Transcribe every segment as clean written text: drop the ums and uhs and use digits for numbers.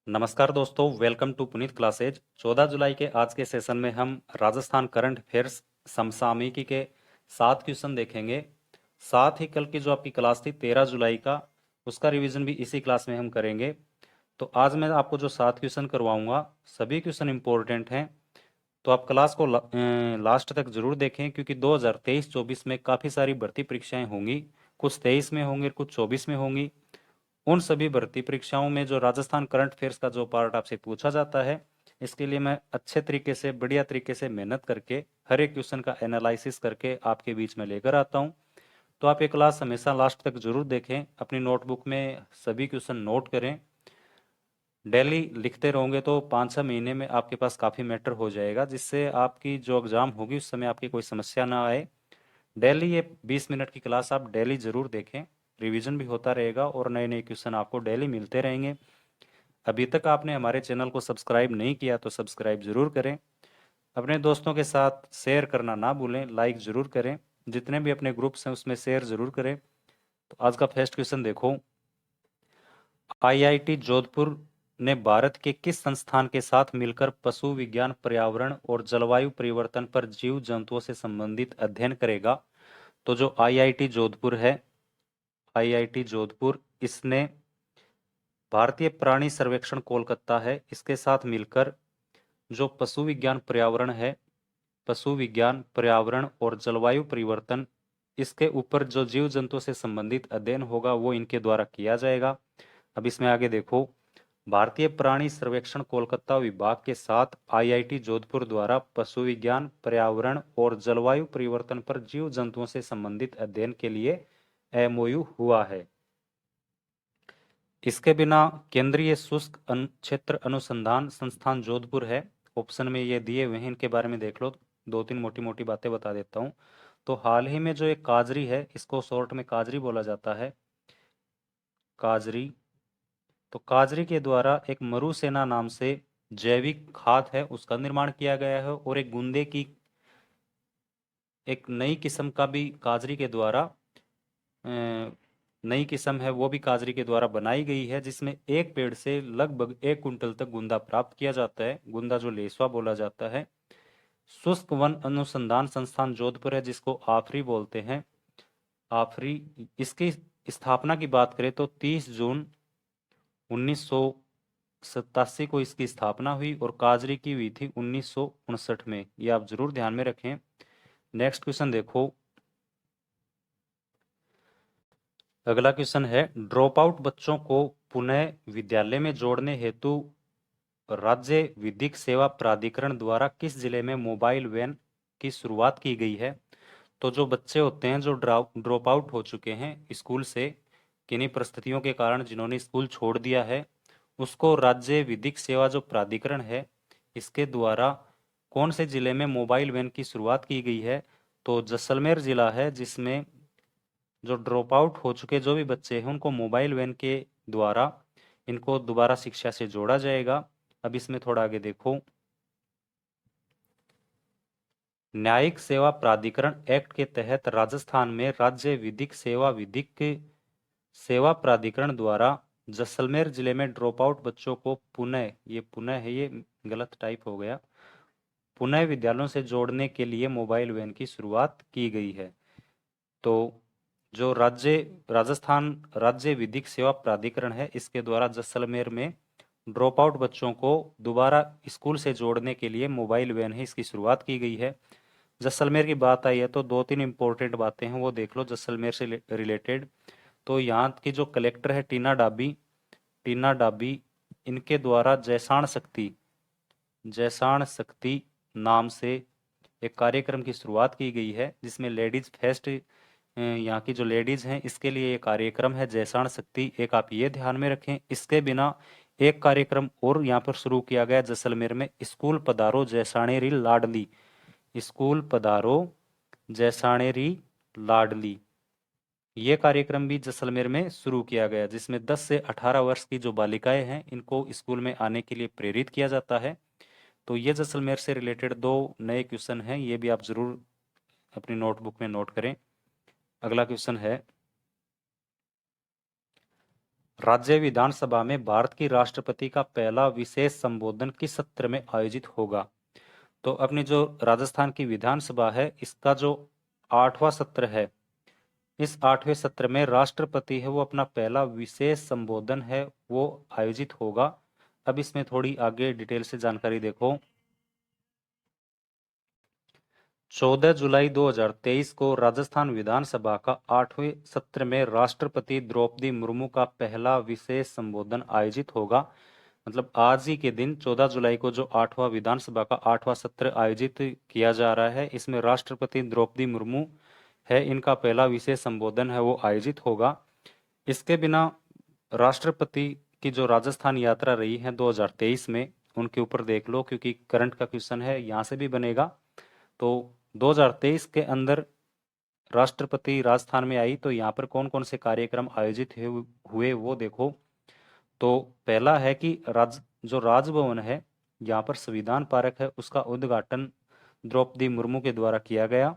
नमस्कार दोस्तों, welcome to Puneet classes. 14 जुलाई के आज के सेशन में हम राजस्थान करंट अफेयर्स समसामयिकी के 7 क्वेश्चन देखेंगे। साथ ही कल की जो आपकी क्लास थी 13 जुलाई का, उसका रिवीजन भी इसी क्लास में हम करेंगे। तो आज मैं आपको जो 7 क्वेश्चन करवाऊंगा, सभी क्वेश्चन इंपॉर्टेंट हैं। तो आप क्लास को लास्ट तक जरूर देखें, क्योंकि 2023-24 में काफ़ी सारी भर्ती परीक्षाएं होंगी। कुछ 23 में होंगी, कुछ 24 में होंगी। उन सभी भर्ती परीक्षाओं में जो राजस्थान करंट अफेयर्स का जो पार्ट आपसे पूछा जाता है, इसके लिए मैं अच्छे तरीके से, बढ़िया तरीके से मेहनत करके हर एक क्वेश्चन का एनालिसिस करके आपके बीच में लेकर आता हूं। तो आप ये क्लास हमेशा लास्ट तक जरूर देखें। अपनी नोटबुक में सभी क्वेश्चन नोट करें। डेली लिखते रहोगे तो 5-6 महीने में आपके पास काफ़ी मैटर हो जाएगा, जिससे आपकी जो एग्ज़ाम होगी उस समय आपकी कोई समस्या ना आए। डेली ये 20 मिनट की क्लास आप डेली ज़रूर देखें। रिवीजन भी होता रहेगा और नए नए क्वेश्चन आपको डेली मिलते रहेंगे। अभी तक आपने हमारे चैनल को सब्सक्राइब नहीं किया तो सब्सक्राइब ज़रूर करें। अपने दोस्तों के साथ शेयर करना ना भूलें, लाइक ज़रूर करें। जितने भी अपने ग्रुप्स हैं उसमें शेयर ज़रूर करें। तो आज का फर्स्ट क्वेश्चन देखो। आईआईटी जोधपुर ने भारत के किस संस्थान के साथ मिलकर पशु विज्ञान, पर्यावरण और जलवायु परिवर्तन पर जीव जंतुओं से संबंधित अध्ययन करेगा? तो जो आईआईटी जोधपुर है, आईआईटी जोधपुर, इसने भारतीय प्राणी सर्वेक्षण कोलकाता है, इसके साथ मिलकर जो पशु विज्ञान, पर्यावरण है, पशु विज्ञान, पर्यावरण और जलवायु परिवर्तन, इसके ऊपर जो जीव जंतु से संबंधित अध्ययन होगा वो इनके द्वारा किया जाएगा। अब इसमें आगे देखो। भारतीय प्राणी सर्वेक्षण कोलकाता विभाग के साथ आईआईटी जोधपुर द्वारा पशु विज्ञान, पर्यावरण और जलवायु परिवर्तन पर जीव जंतुओं से संबंधित अध्ययन के लिए एमओयू हुआ है। इसके बिना केंद्रीय शुष्क क्षेत्र अनुसंधान संस्थान जोधपुर है। ऑप्शन में ये दिए हुए हैं, इनके बारे में देख लो। दो तीन मोटी मोटी बातें बता देता हूँ। तो हाल ही में जो एक काजरी है, इसको शॉर्ट में काजरी बोला जाता है, काजरी। तो काजरी के द्वारा एक मरुसेना नाम से जैविक खाद है, उसका निर्माण किया गया है। और एक गुंदे की एक नई किस्म का भी काजरी के द्वारा नई किस्म है, वो भी काजरी के द्वारा बनाई गई है, जिसमें एक पेड़ से लगभग 1 कुंटल तक गुंदा प्राप्त किया जाता है। गुंदा जो लेसवा बोला जाता है। शुष्क वन अनुसंधान संस्थान जोधपुर है, जिसको आफरी बोलते हैं, आफरी। इसकी स्थापना की बात करें तो 30 जून 1987 को इसकी स्थापना हुई और काजरी की हुई थी 1959 में। ये आप जरूर ध्यान में रखें। नेक्स्ट क्वेश्चन देखो। अगला क्वेश्चन है, ड्रॉप आउट बच्चों को पुनः विद्यालय में जोड़ने हेतु राज्य विधिक सेवा प्राधिकरण द्वारा किस जिले में मोबाइल वैन की शुरुआत की गई है? तो जो बच्चे होते हैं जो ड्रॉप आउट हो चुके हैं स्कूल से, किन्हीं परिस्थितियों के कारण जिन्होंने स्कूल छोड़ दिया है, उसको राज्य विधिक सेवा जो प्राधिकरण है, इसके द्वारा कौन से जिले में मोबाइल वैन की शुरुआत की गई है? तो जैसलमेर जिला है, जिसमें जो ड्रॉप आउट हो चुके जो भी बच्चे हैं उनको मोबाइल वैन के द्वारा इनको दोबारा शिक्षा से जोड़ा जाएगा। अब इसमें थोड़ा आगे देखो। न्यायिक सेवा प्राधिकरण एक्ट के तहत राजस्थान में राज्य विधिक सेवा प्राधिकरण द्वारा जैसलमेर जिले में ड्रॉप आउट बच्चों को पुनः, ये पुनः है, ये गलत टाइप हो गया, पुनः विद्यालयों से जोड़ने के लिए मोबाइल वैन की शुरुआत की गई है। तो जो राजस्थान राज्य विधिक सेवा प्राधिकरण है, इसके द्वारा जैसलमेर में ड्रॉप आउट बच्चों को दोबारा स्कूल से जोड़ने के लिए मोबाइल वैन है, इसकी शुरुआत की गई है। जैसलमेर की बात आई है तो दो तीन इंपॉर्टेंट बातें हैं, वो देख लो जैसलमेर से रिलेटेड। तो यहाँ की जो कलेक्टर है टीना डाबी, इनके द्वारा जैसाण शक्ति नाम से एक कार्यक्रम की शुरुआत की गई है, जिसमें लेडीज फेस्ट, यहाँ की जो लेडीज हैं इसके लिए ये कार्यक्रम है जैसाण शक्ति। एक आप ये ध्यान में रखें। इसके बिना एक कार्यक्रम और यहाँ पर शुरू किया गया जैसलमेर में, स्कूल पधारो जैसाणेरी लाडली, स्कूल पधारो जैसाणेरी लाडली। ये कार्यक्रम भी जैसलमेर में शुरू किया गया, जिसमें 10 से 18 वर्ष की जो बालिकाएं हैं इनको स्कूल में आने के लिए प्रेरित किया जाता है। तो ये जैसलमेर से रिलेटेड दो नए क्वेश्चन हैं, ये भी आप जरूर अपनी नोटबुक में नोट करें। अगला क्वेश्चन है, राज्य विधानसभा में भारत की राष्ट्रपति का पहला विशेष संबोधन किस सत्र में आयोजित होगा? तो अपनी जो राजस्थान की विधानसभा है, इसका जो 8वां सत्र है, इस 8वें सत्र में राष्ट्रपति है वो अपना पहला विशेष संबोधन है वो आयोजित होगा। अब इसमें थोड़ी आगे डिटेल से जानकारी देखो। 14 जुलाई 2023 को राजस्थान विधानसभा का 8वें सत्र में राष्ट्रपति द्रौपदी मुर्मू का पहला विशेष संबोधन आयोजित होगा। मतलब आज ही के दिन 14 जुलाई को जो 8वां विधानसभा का 8वां सत्र आयोजित किया जा रहा है, इसमें राष्ट्रपति द्रौपदी मुर्मू है, इनका पहला विशेष संबोधन है वो आयोजित होगा। इसके बिना राष्ट्रपति की जो राजस्थान यात्रा रही है 2023 में, उनके ऊपर देख लो, क्योंकि करंट का क्वेश्चन है, यहाँ से भी बनेगा। तो 2023 के अंदर राष्ट्रपति राजस्थान में आई तो यहाँ पर कौन कौन से कार्यक्रम आयोजित हुए वो देखो। तो पहला है कि जो राजभवन है, यहाँ पर संविधान पार्क है, उसका उद्घाटन द्रौपदी मुर्मू के द्वारा किया गया।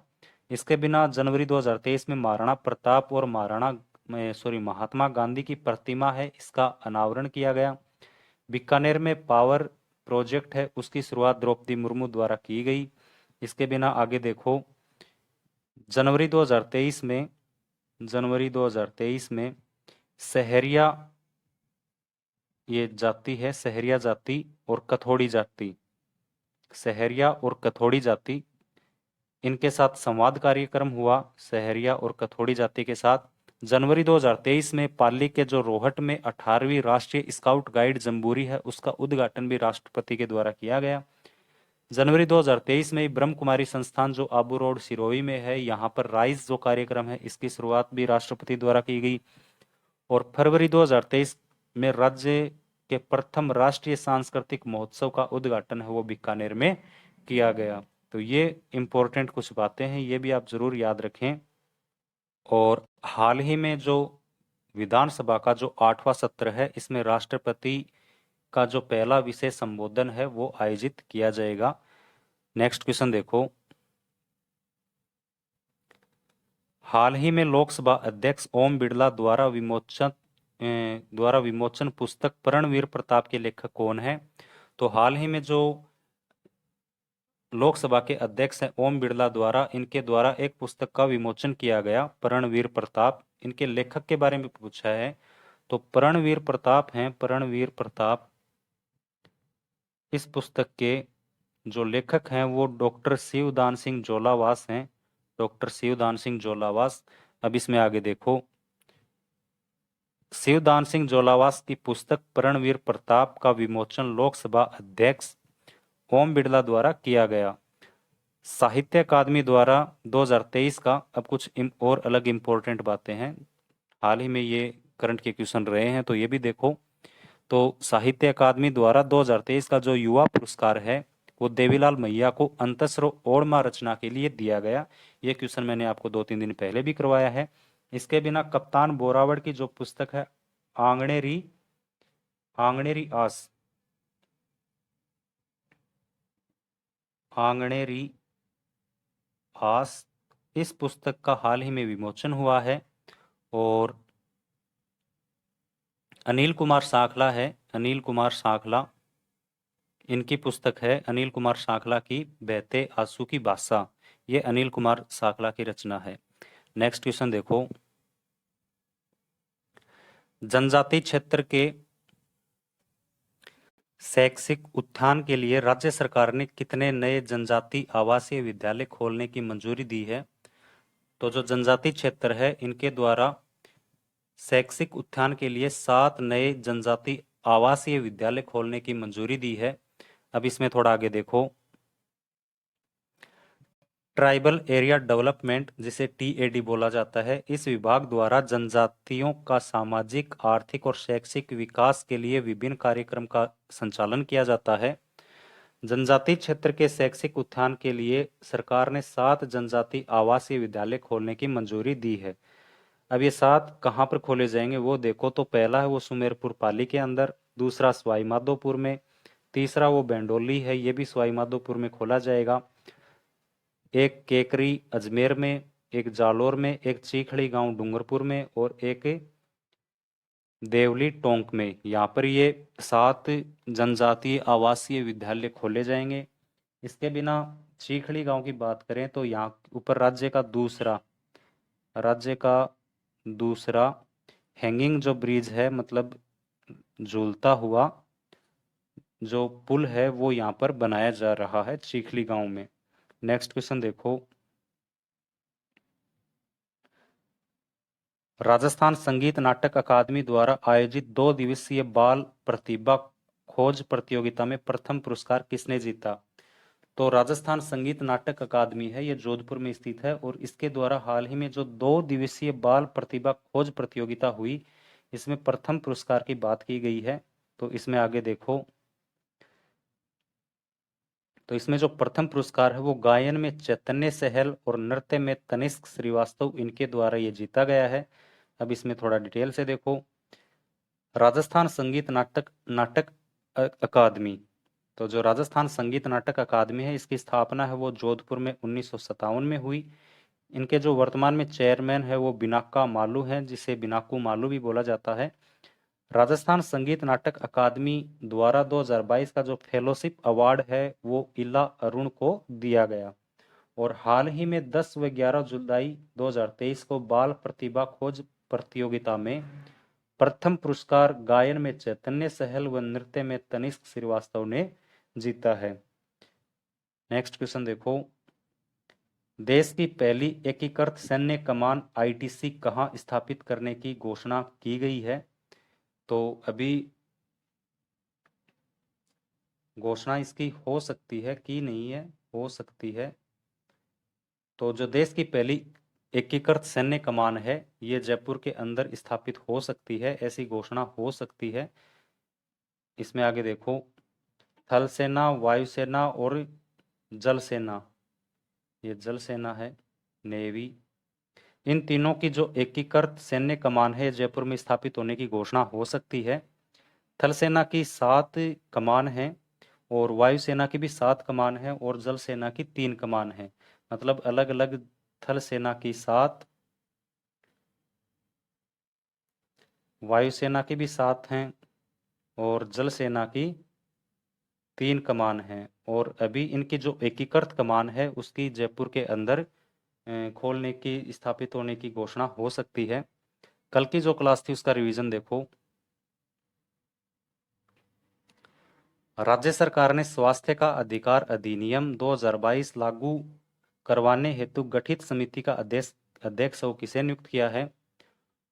इसके बिना जनवरी 2023 में महाराणा प्रताप और महात्मा गांधी की प्रतिमा है, इसका अनावरण किया गया। बीकानेर में पावर प्रोजेक्ट है, उसकी शुरुआत द्रौपदी मुर्मू द्वारा की गई। इसके बिना आगे देखो, जनवरी 2023 में सहरिया, ये जाति है सहरिया जाति और कथोड़ी जाति, सहरिया और कथोड़ी जाति, इनके साथ संवाद कार्यक्रम हुआ सहरिया और कथोड़ी जाति के साथ। जनवरी 2023 में पाली के जो रोहट में 18वीं राष्ट्रीय स्काउट गाइड जम्बूरी है, उसका उद्घाटन भी राष्ट्रपति के द्वारा किया गया। जनवरी 2023 में ब्रह्म कुमारी संस्थान जो आबू रोड सिरोही में है, यहाँ पर राइज जो कार्यक्रम है, इसकी शुरुआत भी राष्ट्रपति द्वारा की गई। और फरवरी 2023 में राज्य के प्रथम राष्ट्रीय सांस्कृतिक महोत्सव का उद्घाटन है वो बीकानेर में किया गया। तो ये इंपॉर्टेंट कुछ बातें हैं, ये भी आप जरूर याद रखें। और हाल ही में जो विधानसभा का जो 8वां सत्र है, इसमें राष्ट्रपति का जो पहला विशेष संबोधन है वो आयोजित किया जाएगा। नेक्स्ट क्वेश्चन देखो, हाल ही में लोकसभा अध्यक्ष ओम बिरला द्वारा विमोचन पुस्तक परमवीर प्रताप के लेखक कौन है? तो हाल ही में जो लोकसभा के अध्यक्ष हैं ओम बिरला द्वारा, इनके द्वारा एक पुस्तक का विमोचन किया गया, परमवीर प्रताप। इनके लेखक के बारे में पूछा है, तो परमवीर प्रताप हैं, परमवीर प्रताप। इस पुस्तक के जो लेखक हैं वो डॉक्टर शिवदान सिंह जोलावास हैं, डॉक्टर शिवदान सिंह जोलावास। अब इसमें आगे देखो, शिवदान सिंह जोलावास की पुस्तक परमवीर प्रताप का विमोचन लोकसभा अध्यक्ष ओम बिरला द्वारा किया गया। साहित्य अकादमी द्वारा 2023 का, अब कुछ और अलग इंपॉर्टेंट बातें हैं, हाल ही में ये करंट के क्वेश्चन रहे हैं तो ये भी देखो। तो साहित्य अकादमी द्वारा 2023 का जो युवा पुरस्कार है वो देवीलाल मैया को अंतस्रो ओरमा रचना के लिए दिया गया। ये क्वेश्चन मैंने आपको 2-3 दिन पहले भी करवाया है। इसके बिना कप्तान बोरावड़ की जो पुस्तक है आंगणेरी आस, आंगणेरी आस, इस पुस्तक का हाल ही में विमोचन हुआ है। और अनिल कुमार साखला है, अनिल कुमार साखला, इनकी पुस्तक है अनिल कुमार साखला की बहते आंसू की भाषा, ये अनिल कुमार साखला की रचना है। नेक्स्ट क्वेश्चन देखो, जनजाति क्षेत्र के शैक्षिक उत्थान के लिए राज्य सरकार ने कितने नए जनजाति आवासीय विद्यालय खोलने की मंजूरी दी है? तो जो जनजाति क्षेत्र है, इनके द्वारा शैक्षिक उत्थान के लिए 7 नए जनजाति आवासीय विद्यालय खोलने की मंजूरी दी है। अब इसमें थोड़ा आगे देखो, ट्राइबल एरिया डेवलपमेंट, जिसे टीएडी बोला जाता है, इस विभाग द्वारा जनजातियों का सामाजिक, आर्थिक और शैक्षिक विकास के लिए विभिन्न कार्यक्रम का संचालन किया जाता है। जनजाति क्षेत्र के शैक्षिक उत्थान के लिए सरकार ने 7 जनजाति आवासीय विद्यालय खोलने की मंजूरी दी है। अब ये 7 कहाँ पर खोले जाएंगे वो देखो। तो पहला है वो सुमेरपुर पाली के अंदर, दूसरा सवाई माधोपुर में, तीसरा वो बैंडोली है, ये भी सवाई माधोपुर में खोला जाएगा, एक केकरी अजमेर में, एक जालोर में, एक चीखड़ी गांव डूंगरपुर में और एक देवली टोंक में। यहाँ पर ये 7 जनजातीय आवासीय विद्यालय खोले जाएंगे। इसके बिना चीखली गांव की बात करें तो यहाँ ऊपर राज्य का दूसरा हैंगिंग जो ब्रिज है, मतलब झूलता हुआ जो पुल है, वो यहाँ पर बनाया जा रहा है चीखली गांव में। नेक्स्ट क्वेश्चन देखो। राजस्थान संगीत नाटक अकादमी द्वारा आयोजित 2 दिवसीय बाल प्रतिभा खोज प्रतियोगिता में प्रथम पुरस्कार किसने जीता? तो राजस्थान संगीत नाटक अकादमी है, ये जोधपुर में स्थित है, और इसके द्वारा हाल ही में जो 2 दिवसीय बाल प्रतिभा खोज प्रतियोगिता हुई, इसमें प्रथम पुरस्कार की बात की गई है। तो इसमें आगे देखो, तो इसमें जो प्रथम पुरस्कार है वो गायन में चैतन्य सहल और नृत्य में तनिष्क श्रीवास्तव, इनके द्वारा ये जीता गया है। अब इसमें थोड़ा डिटेल से देखो। राजस्थान संगीत नाटक नाटक अकादमी, तो जो राजस्थान संगीत नाटक अकादमी है, इसकी स्थापना है वो जोधपुर में 1957 में हुई। इनके जो वर्तमान में चेयरमैन है वो बिनाका मालू हैं, जिसे बिनाकू मालू भी बोला जाता है। राजस्थान संगीत नाटक अकादमी द्वारा 2022 का जो फेलोशिप अवार्ड है वो इला अरुण को दिया गया। और हाल ही में 10 व 11 जुलाई 2023 को बाल प्रतिभा खोज प्रतियोगिता में प्रथम पुरस्कार गायन में चैतन्य सहल व नृत्य में तनिष्क श्रीवास्तव ने जीता है। नेक्स्ट क्वेश्चन देखो। देश की पहली एकीकृत सैन्य कमान आईटीसी कहां स्थापित करने की घोषणा की गई है? तो अभी घोषणा इसकी हो सकती है कि नहीं है, हो सकती है। तो जो देश की पहली एकीकृत सैन्य कमान है, ये जयपुर के अंदर स्थापित हो सकती है, ऐसी घोषणा हो सकती है। इसमें आगे देखो, थल सेना, वायुसेना और जल सेना, ये जल सेना है, नेवी, इन तीनों की जो एकीकृत सैन्य कमान है जयपुर में स्थापित होने की घोषणा हो सकती है। थल सेना की 7 कमान है, और वायुसेना की भी 7 कमान है, और जल सेना की 3 कमान है। मतलब अलग अलग थल सेना की 7, वायुसेना की भी 7 हैं, और जल सेना की 3 कमान है। और अभी इनकी जो एकीकृत कमान है उसकी जयपुर के अंदर खोलने की, स्थापित होने की घोषणा हो सकती है। कल की जो क्लास थी उसका रिवीजन देखो। राज्य सरकार ने स्वास्थ्य का अधिकार अधिनियम 2022 लागू करवाने हेतु गठित समिति का अध्यक्ष किसे नियुक्त किया है?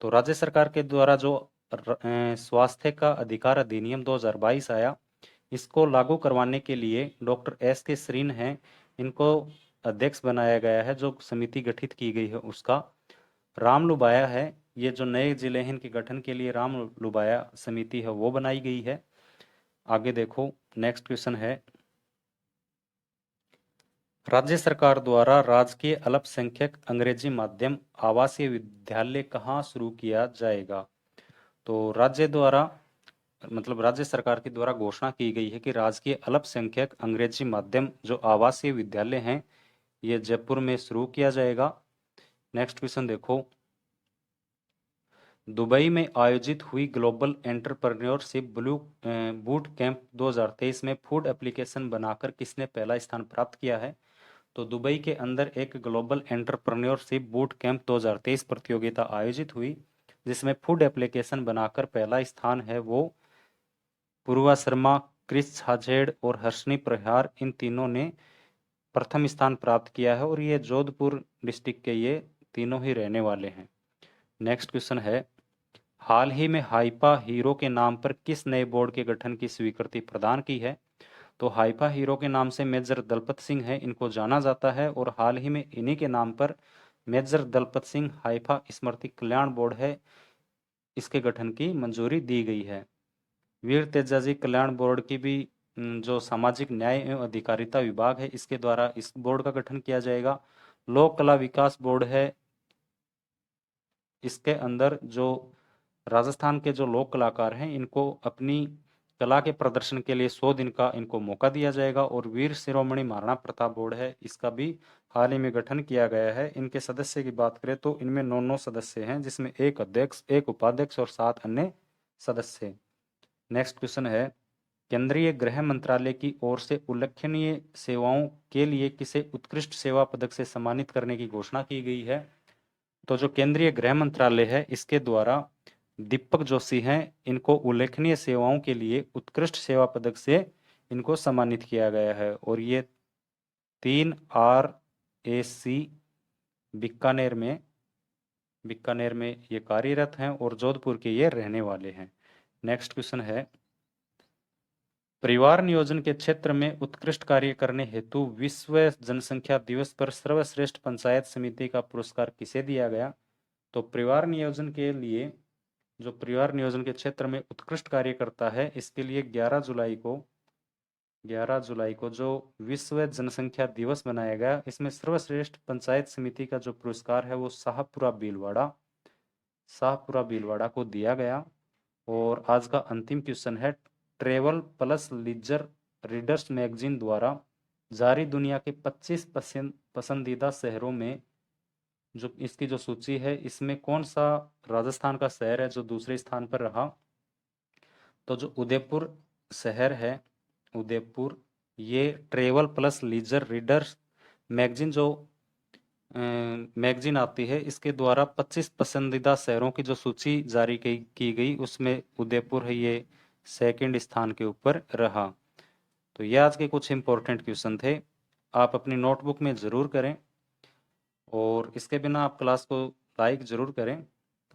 तो राज्य सरकार के द्वारा जो स्वास्थ्य का अधिकार अधिनियम 2022 आया, इसको लागू करवाने के लिए डॉक्टर एस के श्रीन हैं, इनको अध्यक्ष बनाया गया है। जो समिति गठित की गई है उसका राम लुबाया है। ये जो नए जिले हैं इनके गठन के लिए राम लुबाया समिति है वो बनाई गई है। आगे देखो, नेक्स्ट क्वेश्चन है, राज्य सरकार द्वारा राजकीय अल्पसंख्यक अंग्रेजी माध्यम आवासीय विद्यालय कहाँ शुरू किया जाएगा? तो राज्य सरकार के द्वारा घोषणा की गई है कि राजकीय अल्पसंख्यक अंग्रेजी माध्यम जो आवासीय विद्यालय हैं, ये जयपुर में शुरू किया जाएगा। नेक्स्ट क्वेश्चन देखो, दुबई में आयोजित हुई ग्लोबल एंटरप्रेन्योरशिप बूट कैंप 2023 में फूड एप्लीकेशन बनाकर किसने पहला स्थान प्राप्त किया है? तो दुबई के अंदर एक ग्लोबल एंटरप्रेन्योरशिप बूट कैंप 2023 प्रतियोगिता आयोजित हुई, जिसमें फूड एप्लीकेशन बनाकर पहला स्थान है वो पूर्वा शर्मा, क्रिस छाछेड़ और हर्षनी प्रहार, इन तीनों ने प्रथम स्थान प्राप्त किया है, और ये जोधपुर डिस्ट्रिक्ट के ये तीनों ही रहने वाले हैं। नेक्स्ट क्वेश्चन है, हाल ही में हाइपा हीरो के नाम पर किस नए बोर्ड के गठन की स्वीकृति प्रदान की है? तो हाइपा हीरो के नाम से मेजर दलपत सिंह है, इनको जाना जाता है, और हाल ही में इन्हीं के नाम पर मेजर दलपत सिंह हाइपा स्मृति कल्याण बोर्ड है, इसके गठन की मंजूरी दी गई है। वीर तेजाजी कल्याण बोर्ड की भी जो सामाजिक न्याय एवं अधिकारिता विभाग है, इसके द्वारा इस बोर्ड का गठन किया जाएगा। लोक कला विकास बोर्ड है, इसके अंदर जो राजस्थान के जो लोक कलाकार हैं इनको अपनी कला के प्रदर्शन के लिए 100 दिन का इनको मौका दिया जाएगा। और वीर शिरोमणि महाराणा प्रताप बोर्ड है, इसका भी हाल ही में गठन किया गया है। इनके सदस्य की बात करें तो इनमें 9 सदस्य हैं, जिसमें एक अध्यक्ष, एक उपाध्यक्ष और 7 अन्य सदस्य। नेक्स्ट क्वेश्चन है, केंद्रीय गृह मंत्रालय की ओर से उल्लेखनीय सेवाओं के लिए किसे उत्कृष्ट सेवा पदक से सम्मानित करने की घोषणा की गई है? तो जो केंद्रीय गृह मंत्रालय है इसके द्वारा दीपक जोशी हैं, इनको उल्लेखनीय सेवाओं के लिए उत्कृष्ट सेवा पदक से इनको सम्मानित किया गया है। और ये 3 RAC बीकानेर में ये कार्यरत हैं और जोधपुर के ये रहने वाले हैं। नेक्स्ट क्वेश्चन है, परिवार नियोजन के क्षेत्र में उत्कृष्ट कार्य करने हेतु विश्व जनसंख्या दिवस पर सर्वश्रेष्ठ पंचायत समिति का पुरस्कार किसे दिया गया? तो परिवार नियोजन के लिए, जो परिवार नियोजन के क्षेत्र में उत्कृष्ट कार्य करता है, इसके लिए 11 जुलाई को जो विश्व जनसंख्या दिवस मनाया गया, इसमें सर्वश्रेष्ठ पंचायत समिति का जो पुरस्कार है वो शाहपुरा भीलवाड़ा को दिया गया। और आज का अंतिम क्वेश्चन है, travel plus leisure readers magazine द्वारा जारी दुनिया के 25 पसंदीदा शहरों में जो इसकी जो सूची है, इसमें कौन सा राजस्थान का शहर है जो दूसरे स्थान पर रहा? तो जो उदयपुर शहर है, उदयपुर, ये travel plus leisure readers magazine जो मैगजीन आती है, इसके द्वारा 25 पसंदीदा शहरों की जो सूची जारी की गई, उसमें उदयपुर है ये सेकंड स्थान के ऊपर रहा। तो ये आज के कुछ इंपॉर्टेंट क्वेश्चन थे, आप अपनी नोटबुक में ज़रूर करें और इसके बिना आप क्लास को लाइक ज़रूर करें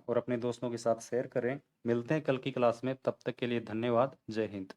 और अपने दोस्तों के साथ शेयर करें। मिलते हैं कल की क्लास में, तब तक के लिए धन्यवाद। जय हिंद।